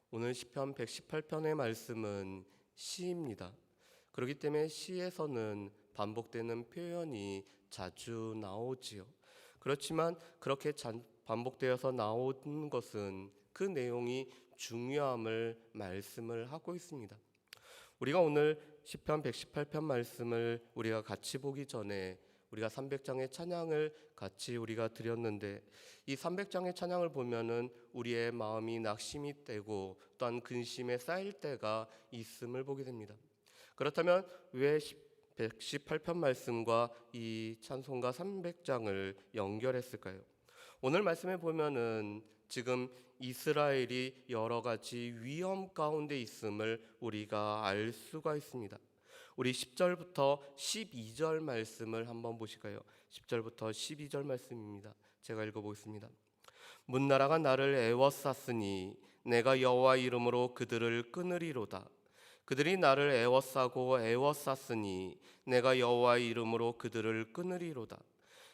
오늘 시편 118편의 말씀은 시입니다. 그렇기 때문에 시에서는 반복되는 표현이 자주 나오지요. 그렇지만 그렇게 반복되어서 나오는 것은 그 내용이 중요함을 말씀을 하고 있습니다. 우리가 오늘 시편 118편 말씀을 우리가 같이 보기 전에 우리가 300장의 찬양을 같이 우리가 드렸는데, 이 300장의 찬양을 보면은 우리의 마음이 낙심이 되고 또한 근심에 쌓일 때가 있음을 보게 됩니다. 그렇다면 왜 118편 말씀과 이 찬송가 300장을 연결했을까요? 오늘 말씀에 보면은 지금 이스라엘이 여러 가지 위험 가운데 있음을 우리가 알 수가 있습니다. 우리 10절부터 12절 말씀을 한번 보실까요? 10절부터 12절 말씀입니다. 제가 읽어보겠습니다. 문나라가 나를 애워쌌으니 내가 여호와 이름으로 그들을 끊으리로다. 그들이 나를 애워싸고 애워쌌으니 내가 여호와 이름으로 그들을 끊으리로다.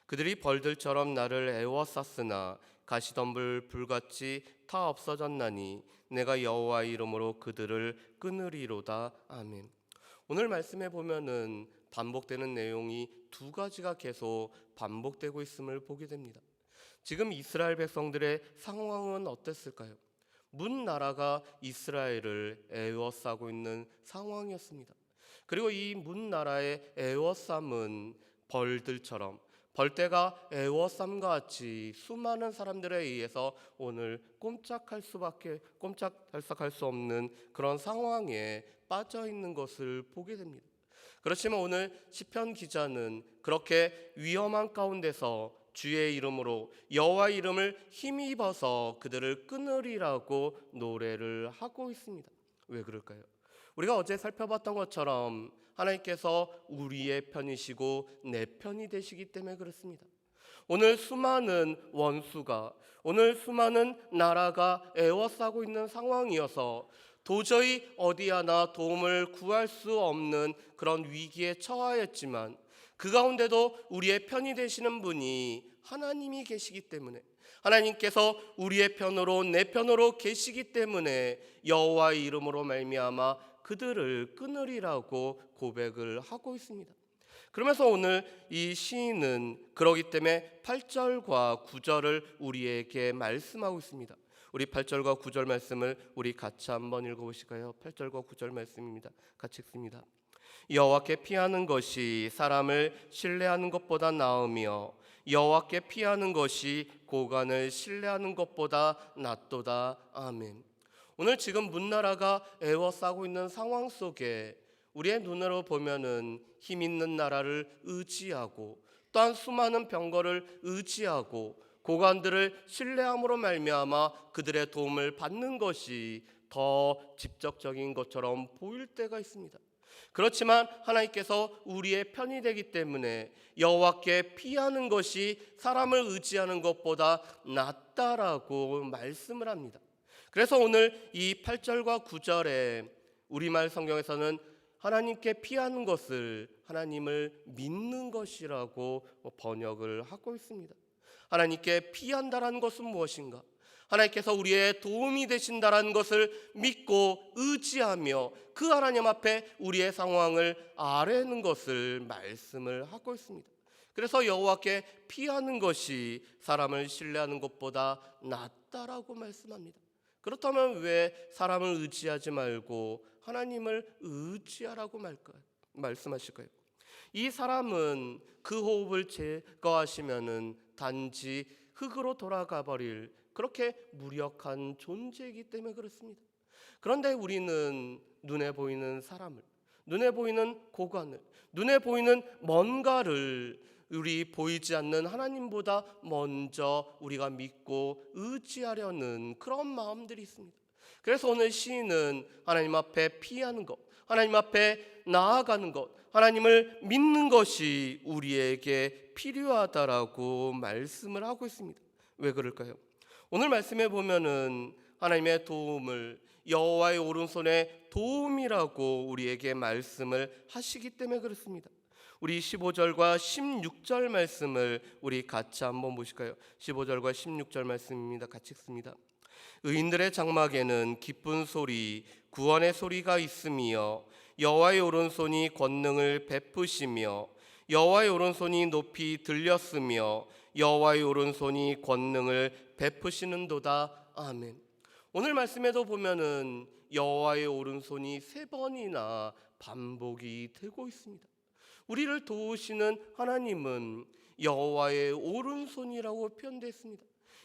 그들이 벌들처럼 나를 애워쌌으나 가시덤불 불같이 타 없어졌나니 내가 여호와 이름으로 그들을 끊으리로다. 아멘. 오늘 말씀에 보면은 반복되는 내용이 두 가지가 계속 반복되고 있음을 보게 됩니다. 지금 이스라엘 백성들의 상황은 어땠을까요? 문 나라가 이스라엘을 애워싸고 있는 상황이었습니다. 그리고 이 문 나라의 애워쌈은 벌들처럼, 벌떼가 애워쌈과 같이 수많은 사람들에 의해서 오늘 꼼짝달싹할 수 없는 그런 상황에 빠져 있는 것을 보게 됩니다. 그렇지만 오늘 시편 기자는 그렇게 위험한 가운데서 주의 이름으로 여호와 이름을 힘입어서 그들을 끊으리라고 노래를 하고 있습니다. 왜 그럴까요? 우리가 어제 살펴봤던 것처럼 하나님께서 우리의 편이시고 내 편이 되시기 때문에 그렇습니다. 오늘 수많은 원수가, 오늘 수많은 나라가 애워싸고 있는 상황이어서 도저히 어디 하나 도움을 구할 수 없는 그런 위기에 처하였지만 그 가운데도 우리의 편이 되시는 분이 하나님이 계시기 때문에, 하나님께서 우리의 편으로 내 편으로 계시기 때문에 여호와의 이름으로 말미암아 그들을 끊으리라고 고백을 하고 있습니다. 그러면서 오늘 이 시인은 그러기 때문에 8절과 9절을 우리에게 말씀하고 있습니다. 우리 8절과 9절 말씀을 우리 같이 한번 읽어보실까요? 8절과 9절 말씀입니다. 같이 읽습니다. 여호와께 피하는 것이 사람을 신뢰하는 것보다 나으며 여호와께 피하는 것이 고관을 신뢰하는 것보다 낫도다. 아멘. 오늘 지금 문나라가 애워싸고 있는 상황 속에 우리의 눈으로 보면은 힘 있는 나라를 의지하고 또한 수많은 병거를 의지하고 고관들을 신뢰함으로 말미암아 그들의 도움을 받는 것이 더 직접적인 것처럼 보일 때가 있습니다. 그렇지만 하나님께서 우리의 편이 되기 때문에 여호와께 피하는 것이 사람을 의지하는 것보다 낫다라고 말씀을 합니다. 그래서 오늘 이 8절과 9절에 우리말 성경에서는 하나님께 피하는 것을 하나님을 믿는 것이라고 번역을 하고 있습니다. 하나님께 피한다라는 것은 무엇인가? 하나님께서 우리의 도움이 되신다라는 것을 믿고 의지하며 그 하나님 앞에 우리의 상황을 아뢰는 것을 말씀을 하고 있습니다. 그래서 여호와께 피하는 것이 사람을 신뢰하는 것보다 낫다라고 말씀합니다. 그렇다면 왜 사람을 의지하지 말고 하나님을 의지하라고 말씀하실까요? 이 사람은 그 호흡을 제거하시면은 단지 흙으로 돌아가 버릴 그렇게 무력한 존재이기 때문에 그렇습니다. 그런데 우리는 눈에 보이는 사람을, 눈에 보이는 고관을, 눈에 보이는 뭔가를 우리 보이지 않는 하나님보다 먼저 우리가 믿고 의지하려는 그런 마음들이 있습니다. 그래서 오늘 시인은 하나님 앞에 피하는 것, 하나님 앞에 나아가는 것, 하나님을 믿는 것이 우리에게 필요하다라고 말씀을 하고 있습니다. 왜 그럴까요? 오늘 말씀에 보면은 하나님의 도움을 여호와의 오른손에 도움이라고 우리에게 말씀을 하시기 때문에 그렇습니다. 우리 15절과 16절 말씀을 우리 같이 한번 보실까요? 15절과 16절 말씀입니다. 같이 읽습니다. 의인들의 장막에는 기쁜 소리, 구원의 소리가 있으며 여호와의 오른손이 권능을 베푸시며 여호와의 오른손이 높이 들렸으며 여호와의 오른손이 권능을 베푸시는도다. 아멘. 오늘 말씀에도 보면은 여호와의 오른손이 3번이나 반복이 되고 있습니다. 우리를 도우시는 하나님은 여호와의 오른손이라고 표현되어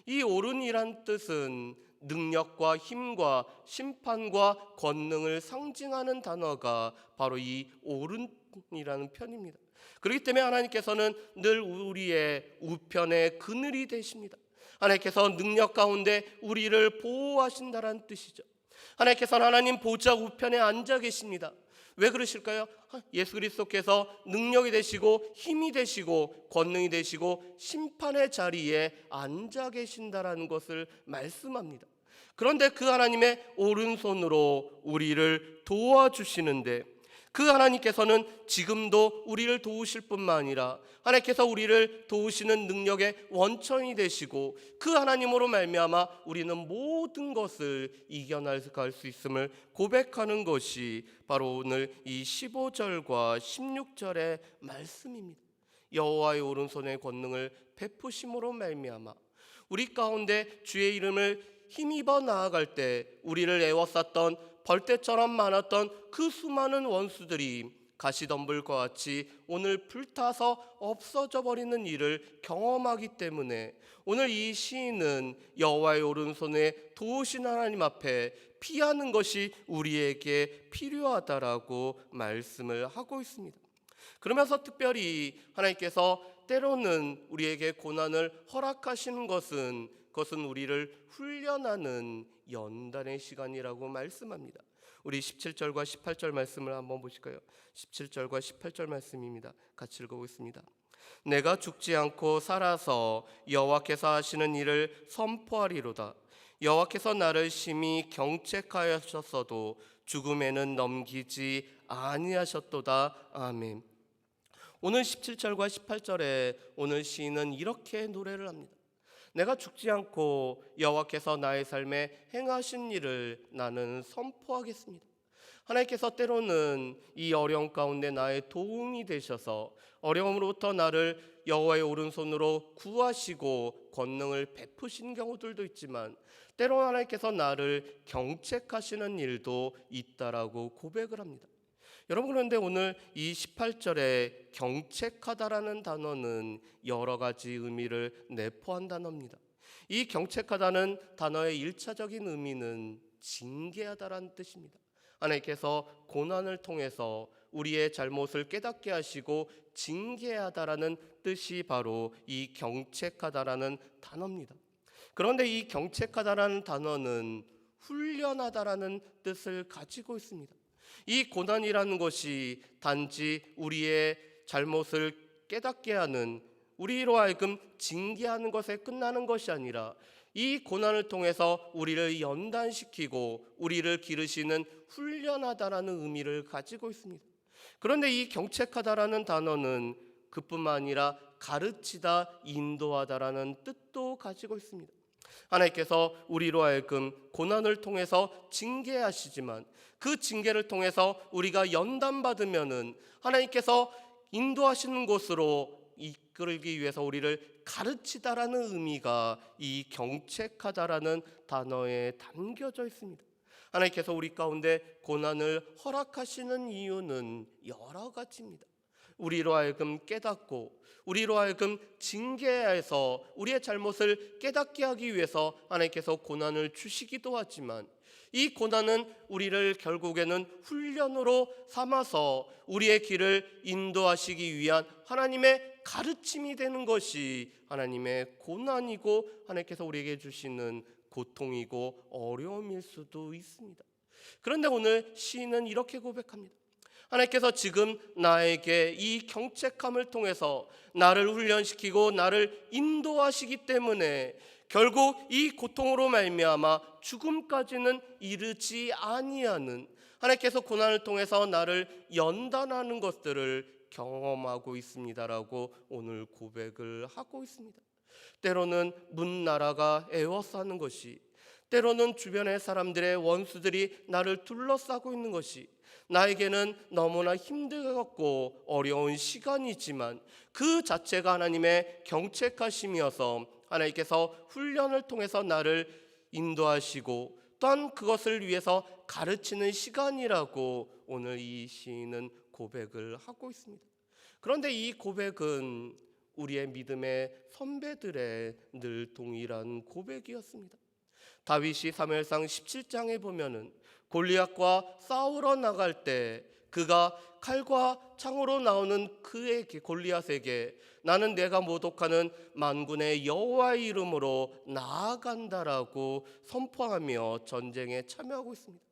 이 오른이란 뜻은 능력과 힘과 심판과 권능을 상징하는 단어가 바로 이 오른이라는 편입니다. 그렇기 때문에 하나님께서는 늘 우리의 우편의 그늘이 되십니다. 하나님께서 능력 가운데 우리를 보호하신다는 뜻이죠. 하나님께서는 하나님 보좌 우편에 앉아 계십니다. 왜 그러실까요? 예수 그리스도께서 능력이 되시고 힘이 되시고 권능이 되시고 심판의 자리에 앉아 계신다라는 것을 말씀합니다. 그런데 그 하나님의 오른손으로 우리를 도와주시는데 그 하나님께서는 지금도 우리를 도우실 뿐만 아니라 하나님께서 우리를 도우시는 능력의 원천이 되시고 그 하나님으로 말미암아 우리는 모든 것을 이겨나갈 수 있음을 고백하는 것이 바로 오늘 이 15절과 16절의 말씀입니다. 여호와의 오른손의 권능을 베푸심으로 말미암아 우리 가운데 주의 이름을 힘입어 나아갈 때 우리를 애워쌌던 벌떼처럼 많았던 그 수많은 원수들이 가시덤불과 같이 오늘 불타서 없어져 버리는 일을 경험하기 때문에 오늘 이 시인은 여호와의 오른손에 도우신 하나님 앞에 피하는 것이 우리에게 필요하다라고 말씀을 하고 있습니다. 그러면서 특별히 하나님께서 때로는 우리에게 고난을 허락하시는 것은 그것은 우리를 훈련하는 연단의 시간이라고 말씀합니다. 우리 17절과 18절 말씀을 한번 보실까요? 17절과 18절 말씀입니다. 같이 읽어보겠습니다. 내가 죽지 않고 살아서 여호와께서 하시는 일을 선포하리로다. 여호와께서 나를 심히 경책하셨어도 죽음에는 넘기지 아니하셨도다. 아멘. 오늘 17절과 18절에 오늘 시인은 이렇게 노래를 합니다. 내가 죽지 않고 여호와께서 나의 삶에 행하신 일을 나는 선포하겠습니다. 하나님께서 때로는 이 어려움 가운데 나의 도움이 되셔서 어려움으로부터 나를 여호와의 오른손으로 구하시고 권능을 베푸신 경우들도 있지만 때로는 하나님께서 나를 경책하시는 일도 있다라고 고백을 합니다. 여러분, 그런데 오늘 이 18절에 경책하다라는 단어는 여러 가지 의미를 내포한 단어입니다. 이 경책하다는 단어의 1차적인 의미는 징계하다라는 뜻입니다. 하나님께서 고난을 통해서 우리의 잘못을 깨닫게 하시고 징계하다라는 뜻이 바로 이 경책하다라는 단어입니다. 그런데 이 경책하다라는 단어는 훈련하다라는 뜻을 가지고 있습니다. 이 고난이라는 것이 단지 우리의 잘못을 깨닫게 하는, 우리로 하여금 징계하는 것에 끝나는 것이 아니라 이 고난을 통해서 우리를 연단시키고 우리를 기르시는 훈련하다라는 의미를 가지고 있습니다. 그런데 이 경책하다라는 단어는 그뿐만 아니라 가르치다, 인도하다라는 뜻도 가지고 있습니다. 하나님께서 우리로 하여금 고난을 통해서 징계하시지만 그 징계를 통해서 우리가 연단받으면은 하나님께서 인도하시는 곳으로 이끌기 위해서 우리를 가르치다라는 의미가 이 경책하다라는 단어에 담겨져 있습니다. 하나님께서 우리 가운데 고난을 허락하시는 이유는 여러 가지입니다. 우리로 하여금 깨닫고 우리로 하여금 징계해서 우리의 잘못을 깨닫게 하기 위해서 하나님께서 고난을 주시기도 하지만 이 고난은 우리를 결국에는 훈련으로 삼아서 우리의 길을 인도하시기 위한 하나님의 가르침이 되는 것이 하나님의 고난이고 하나님께서 우리에게 주시는 고통이고 어려움일 수도 있습니다. 그런데 오늘 시인은 이렇게 고백합니다. 하나님께서 지금 나에게 이 경책함을 통해서 나를 훈련시키고 나를 인도하시기 때문에 결국 이 고통으로 말미암아 죽음까지는 이르지 아니하는, 하나님께서 고난을 통해서 나를 연단하는 것들을 경험하고 있습니다라고 오늘 고백을 하고 있습니다. 때로는 문나라가 애워싸는 것이, 때로는 주변의 사람들의 원수들이 나를 둘러싸고 있는 것이 나에게는 너무나 힘들고 어려운 시간이지만 그 자체가 하나님의 경책하심이어서 하나님께서 훈련을 통해서 나를 인도하시고 또한 그것을 위해서 가르치는 시간이라고 오늘 이 시인은 고백을 하고 있습니다. 그런데 이 고백은 우리의 믿음의 선배들의 늘 동일한 고백이었습니다. 다윗이 사무엘상 17장에 보면은 골리앗과 싸우러 나갈 때 그가 칼과 창으로 나오는 그에게, 골리앗에게 나는 내가 모독하는 만군의 여호와의 이름으로 나아간다라고 선포하며 전쟁에 참여하고 있습니다.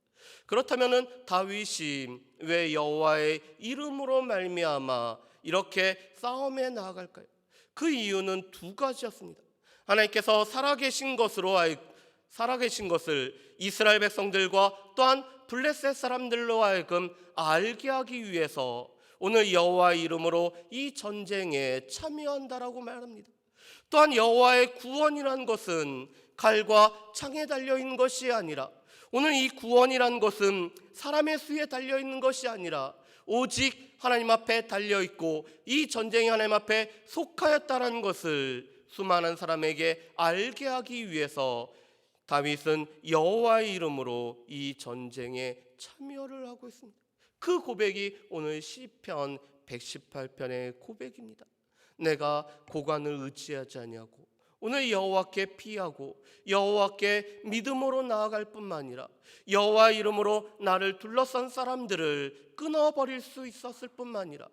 그렇다면은 다윗이 왜 여호와의 이름으로 말미암아 이렇게 싸움에 나아갈까요? 그 이유는 두 가지였습니다. 하나님께서 살아계신 것을 이스라엘 백성들과 또한 블레셋 사람들로 하여금 알게 하기 위해서 오늘 여호와의 이름으로 이 전쟁에 참여한다라고 말합니다. 또한 여호와의 구원이란 것은 칼과 창에 달려있는 것이 아니라, 오늘 이 구원이란 것은 사람의 수에 달려있는 것이 아니라 오직 하나님 앞에 달려있고 이 전쟁이 하나님 앞에 속하였다는 것을 수많은 사람에게 알게 하기 위해서 다윗은 여호와의 이름으로 이 전쟁에 참여를 하고 있습니다. 그 고백이 오늘 시편 118편의 고백입니다. 내가 고관을 의지하지 아니하고 오늘 여호와께 피하고 여호와께 믿음으로 나아갈 뿐만 아니라 여호와의 이름으로 나를 둘러싼 사람들을 끊어버릴 수 있었을 뿐만 아니라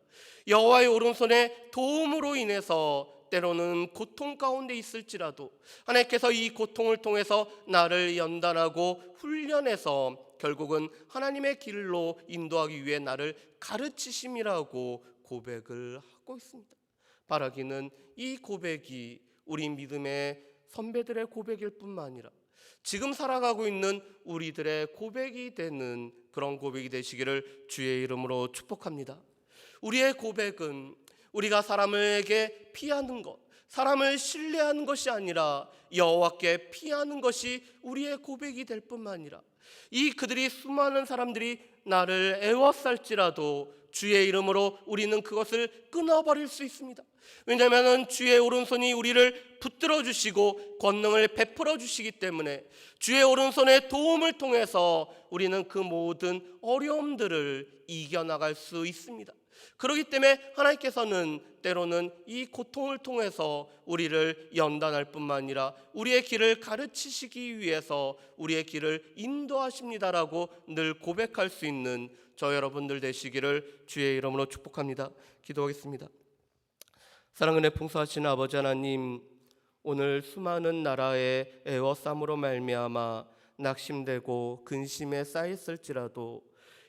여호와의 오른손의 도움으로 인해서 때로는 고통 가운데 있을지라도 하나님께서 이 고통을 통해서 나를 연단하고 훈련해서 결국은 하나님의 길로 인도하기 위해 나를 가르치심이라고 고백을 하고 있습니다. 바라기는 이 고백이 우리 믿음의 선배들의 고백일 뿐만 아니라 지금 살아가고 있는 우리들의 고백이 되는 그런 고백이 되시기를 주의 이름으로 축복합니다. 우리의 고백은 우리가 사람에게 피하는 것, 사람을 신뢰하는 것이 아니라 여호와께 피하는 것이 우리의 고백이 될 뿐만 아니라 이 그들이 수많은 사람들이 나를 애워쌀지라도 주의 이름으로 우리는 그것을 끊어버릴 수 있습니다. 왜냐하면 주의 오른손이 우리를 붙들어 주시고 권능을 베풀어 주시기 때문에 주의 오른손의 도움을 통해서 우리는 그 모든 어려움들을 이겨나갈 수 있습니다. 그렇기 때문에 하나님께서는 때로는 이 고통을 통해서 우리를 연단할 뿐만 아니라 우리의 길을 가르치시기 위해서 우리의 길을 인도하십니다라고 늘 고백할 수 있는 저 여러분들 되시기를 주의 이름으로 축복합니다. 기도하겠습니다. 사랑은혜 풍성하신 아버지 하나님, 오늘 수많은 나라의 애워싸움으로 말미암아 낙심되고 근심에 쌓였을지라도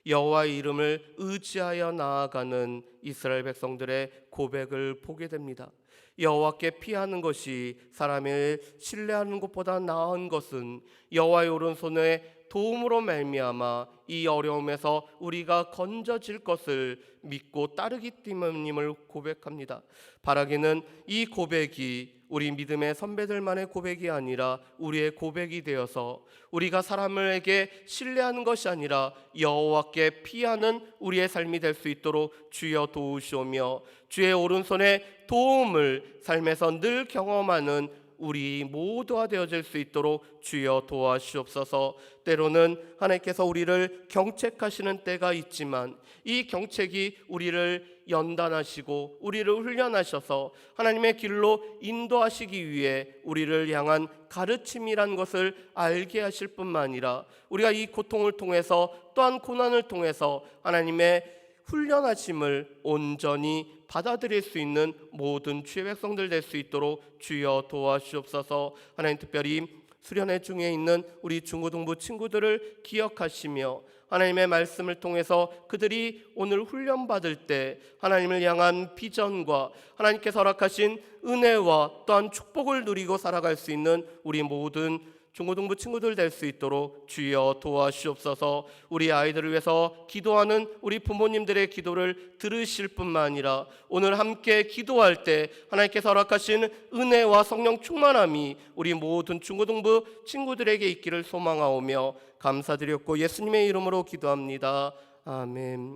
여호와의 이름을 의지하여 나아가는 이스라엘 백성들의 고백을 보게 됩니다. 여호와께 피하는 것이 사람을 신뢰하는 것보다 나은 것은 여호와의 오른손의 도움으로 말미암아 이 어려움에서 우리가 건져질 것을 믿고 따르기 때문임을 고백합니다. 바라기는 이 고백이 우리 믿음의 선배들만의 고백이 아니라 우리의 고백이 되어서 우리가 사람에게 신뢰하는 것이 아니라 여호와께 피하는 우리의 삶이 될 수 있도록 주여 도우시오며 주의 오른손의 도움을 삶에서 늘 경험하는 우리 모두가 되어질 수 있도록 주여 도와주옵소서. 때로는 하나님께서 우리를 경책하시는 때가 있지만 이 경책이 우리를 연단하시고 우리를 훈련하셔서 하나님의 길로 인도하시기 위해 우리를 향한 가르침이란 것을 알게 하실 뿐만 아니라 우리가 이 고통을 통해서 또한 고난을 통해서 하나님의 훈련하심을 온전히 받아들일 수 있는 모든 주의 백성들 될 수 있도록 주여 도와주옵소서. 하나님, 특별히 수련회 중에 있는 우리 중고등부 친구들을 기억하시며 하나님의 말씀을 통해서 그들이 오늘 훈련받을 때 하나님을 향한 비전과 하나님께서 허락하신 은혜와 또한 축복을 누리고 살아갈 수 있는 우리 모든 중고등부 친구들 될 수 있도록 주여 도와주옵소서. 우리 아이들을 위해서 기도하는 우리 부모님들의 기도를 들으실 뿐만 아니라 오늘 함께 기도할 때 하나님께서 허락하신 은혜와 성령 충만함이 우리 모든 중고등부 친구들에게 있기를 소망하오며 감사드렸고 예수님의 이름으로 기도합니다. 아멘.